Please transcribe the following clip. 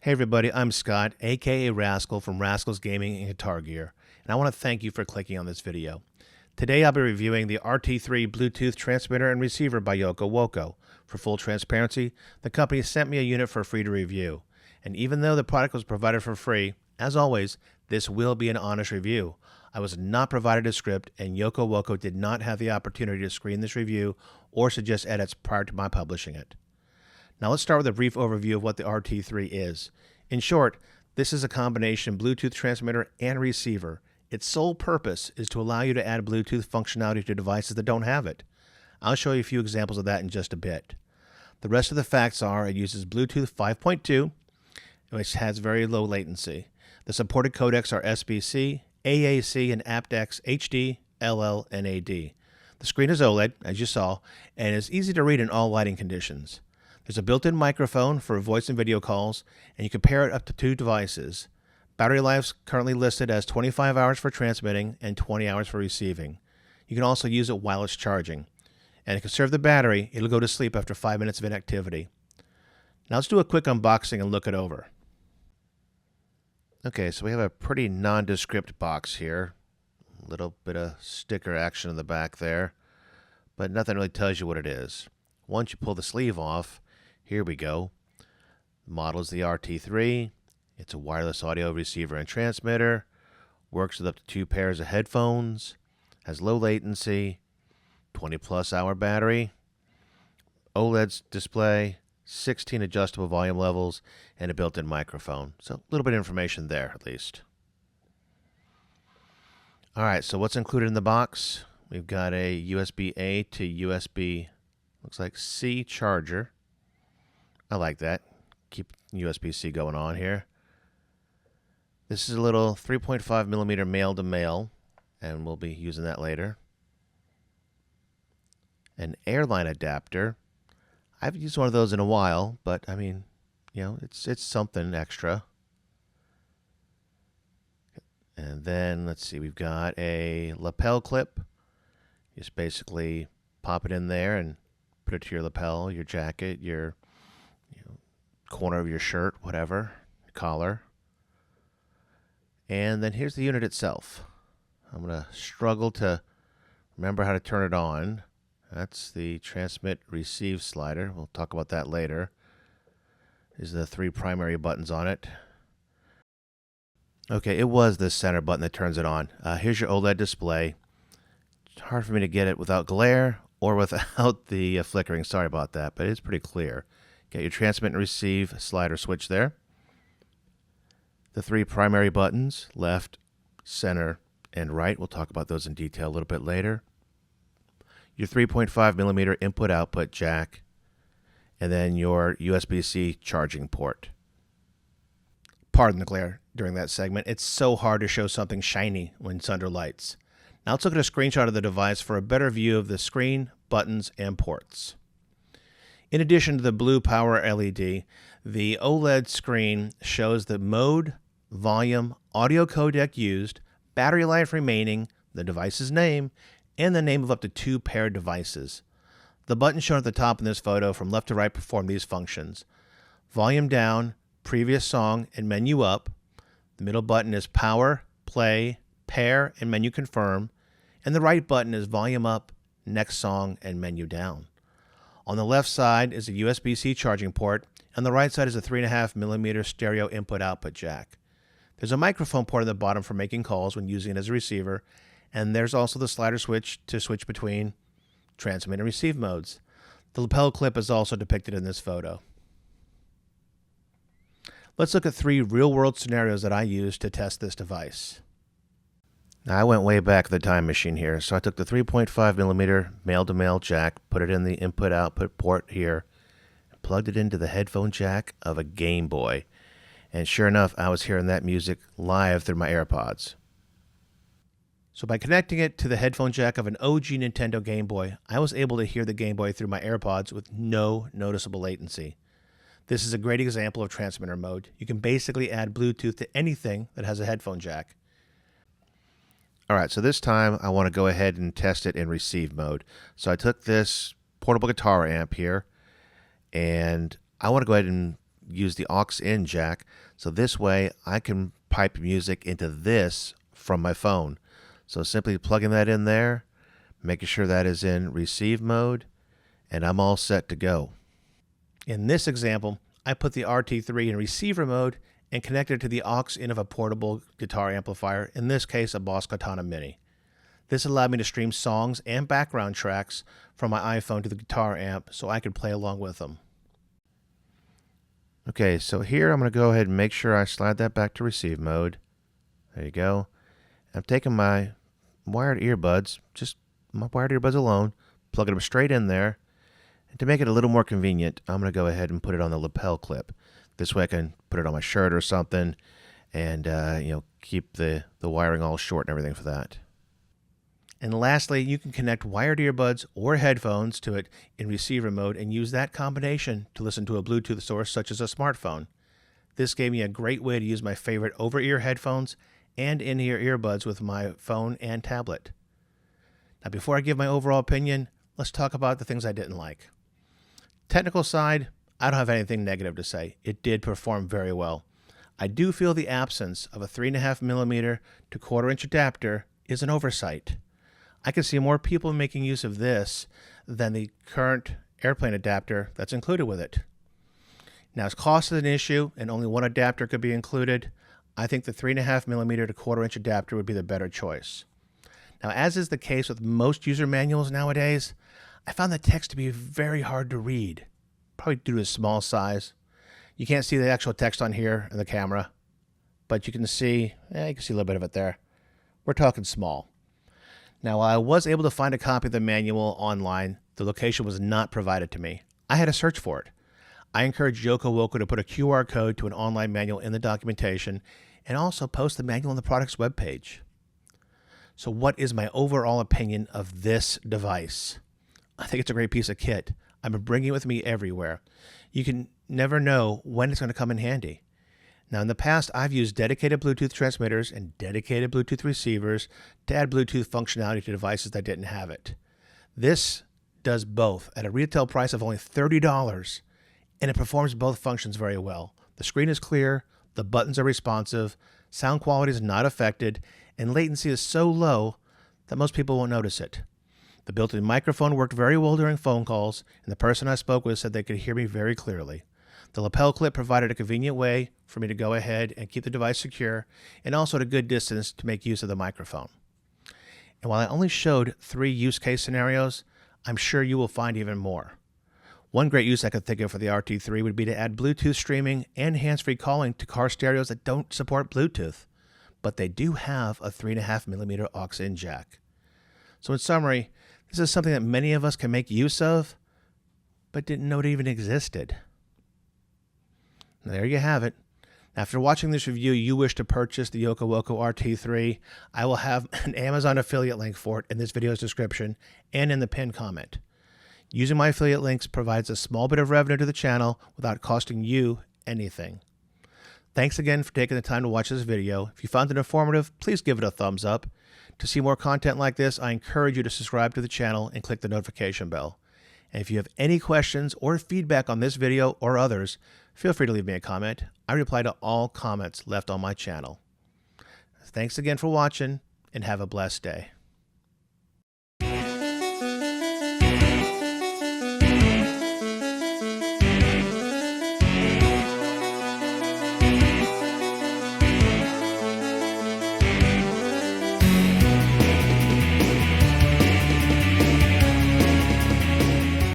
Hey everybody, I'm Scott, aka Rascal from Rascal's Gaming and Guitar Gear, and I want to thank you for clicking on this video. Today I'll be reviewing the RT3 Bluetooth transmitter and receiver by Yocowoco. For full transparency, the company sent me a unit for free to review, and even though the product was provided for free, as always, this will be an honest review. I was not provided a script, and Yocowoco did not have the opportunity to screen this review or suggest edits prior to my publishing it. Now let's start with a brief overview of what the RT3 is. In short, this is a combination Bluetooth transmitter and receiver. Its sole purpose is to allow you to add Bluetooth functionality to devices that don't have it. I'll show you a few examples of that in just a bit. The rest of the facts are it uses Bluetooth 5.2, which has very low latency. The supported codecs are SBC, AAC, and aptX HD, LL, and AD. The screen is OLED, as you saw, and is easy to read in all lighting conditions. There's a built-in microphone for voice and video calls, and you can pair it up to 2 devices. Battery life's currently listed as 25 hours for transmitting and 20 hours for receiving. You can also use it while it's charging. And to conserve the battery, it'll go to sleep after 5 minutes of inactivity. Now let's do a quick unboxing and look it over. Okay, so we have a pretty nondescript box here. A little bit of sticker action in the back there, but nothing really tells you what it is. Once you pull the sleeve off, here we go. The model is the RT3. It's a wireless audio receiver and transmitter. Works with up to 2 pairs of headphones. Has low latency. 20+ hour battery. OLED display. 16 adjustable volume levels. And a built-in microphone. So a little bit of information there at least. Alright, so what's included in the box? We've got a USB-A to USB, looks like C charger. I like that. Keep USB-C going on here. This is a little 3.5 millimeter male-to-male, and we'll be using that later. An airline adapter. I haven't used one of those in a while, but I mean, you know, it's something extra. And then let's see, we've got a lapel clip. Just basically pop it in there and put it to your lapel, your jacket, your corner of your shirt, whatever, collar. And then here's the unit itself. I'm going to struggle to remember how to turn it on. That's the transmit receive slider. We'll talk about that later. These are the 3 primary buttons on it. Okay, it was this center button that turns it on. Here's your OLED display. It's hard for me to get it without glare or without the flickering. Sorry about that, but it's pretty clear. Got your transmit and receive slider switch there. The 3 primary buttons, left, center, and right. We'll talk about those in detail a little bit later. Your 3.5 millimeter input-output jack, and then your USB-C charging port. Pardon the glare during that segment. It's so hard to show something shiny when it's under lights. Now let's look at a screenshot of the device for a better view of the screen, buttons, and ports. In addition to the blue power LED, the OLED screen shows the mode, volume, audio codec used, battery life remaining, the device's name, and the name of up to 2 paired devices. The buttons shown at the top in this photo from left to right perform these functions. Volume down, previous song, and menu up. The middle button is power, play, pair, and menu confirm. And the right button is volume up, next song, and menu down. On the left side is a USB-C charging port, and the right side is a 3.5 millimeter stereo input-output jack. There's a microphone port at the bottom for making calls when using it as a receiver, and there's also the slider switch to switch between transmit and receive modes. The lapel clip is also depicted in this photo. Let's look at 3 real-world scenarios that I used to test this device. Now, I went way back the time machine here, so I took the 3.5 millimeter male-to-male jack, put it in the input-output port here, and plugged it into the headphone jack of a Game Boy. And sure enough, I was hearing that music live through my AirPods. So by connecting it to the headphone jack of an OG Nintendo Game Boy, I was able to hear the Game Boy through my AirPods with no noticeable latency. This is a great example of transmitter mode. You can basically add Bluetooth to anything that has a headphone jack. Alright, so this time I want to go ahead and test it in receive mode. So I took this portable guitar amp here, and I want to go ahead and use the aux-in jack. So this way I can pipe music into this from my phone. So simply plugging that in there, making sure that is in receive mode, and I'm all set to go. In this example, I put the RT3 in receiver mode and connected it to the aux-in of a portable guitar amplifier, in this case a Boss Katana Mini. This allowed me to stream songs and background tracks from my iPhone to the guitar amp so I could play along with them. Okay, so here I'm going to go ahead and make sure I slide that back to receive mode. There you go. I'm taking my wired earbuds, just my wired earbuds alone, plugging them straight in there. And to make it a little more convenient, I'm going to go ahead and put it on the lapel clip. This way I can put it on my shirt or something and keep the wiring all short and everything for that. And lastly, you can connect wired earbuds or headphones to it in receiver mode and use that combination to listen to a Bluetooth source such as a smartphone. This gave me a great way to use my favorite over-ear headphones and in-ear earbuds with my phone and tablet. Now before I give my overall opinion, let's talk about the things I didn't like. Technical side, I don't have anything negative to say. It did perform very well. I do feel the absence of a 3.5mm to 1/4" adapter is an oversight. I can see more people making use of this than the current airplane adapter that's included with it. Now, as cost is an issue and only one adapter could be included, I think the 3.5mm to 1/4" adapter would be the better choice. Now, as is the case with most user manuals nowadays, I found the text to be very hard to read, probably due to the small size. You can't see the actual text on here in the camera, but you can see a little bit of it there. We're talking small. Now, while I was able to find a copy of the manual online, the location was not provided to me. I had to search for it. I encourage Yocowoco to put a QR code to an online manual in the documentation and also post the manual on the product's webpage. So what is my overall opinion of this device? I think it's a great piece of kit. I've been bringing it with me everywhere. You can never know when it's going to come in handy. Now, in the past, I've used dedicated Bluetooth transmitters and dedicated Bluetooth receivers to add Bluetooth functionality to devices that didn't have it. This does both at a retail price of only $30, and it performs both functions very well. The screen is clear, the buttons are responsive, sound quality is not affected, and latency is so low that most people won't notice it. The built-in microphone worked very well during phone calls, and the person I spoke with said they could hear me very clearly. The lapel clip provided a convenient way for me to go ahead and keep the device secure, and also at a good distance to make use of the microphone. And while I only showed 3 use case scenarios, I'm sure you will find even more. One great use I could think of for the RT3 would be to add Bluetooth streaming and hands-free calling to car stereos that don't support Bluetooth, but they do have a 3.5mm aux-in jack. So in summary, this is something that many of us can make use of, but didn't know it even existed. There you have it. After watching this review, you wish to purchase the Yocowoco RT3, I will have an Amazon affiliate link for it in this video's description and in the pinned comment. Using my affiliate links provides a small bit of revenue to the channel without costing you anything. Thanks again for taking the time to watch this video. If you found it informative, please give it a thumbs up. To see more content like this, I encourage you to subscribe to the channel and click the notification bell. And if you have any questions or feedback on this video or others, feel free to leave me a comment. I reply to all comments left on my channel. Thanks again for watching, and have a blessed day.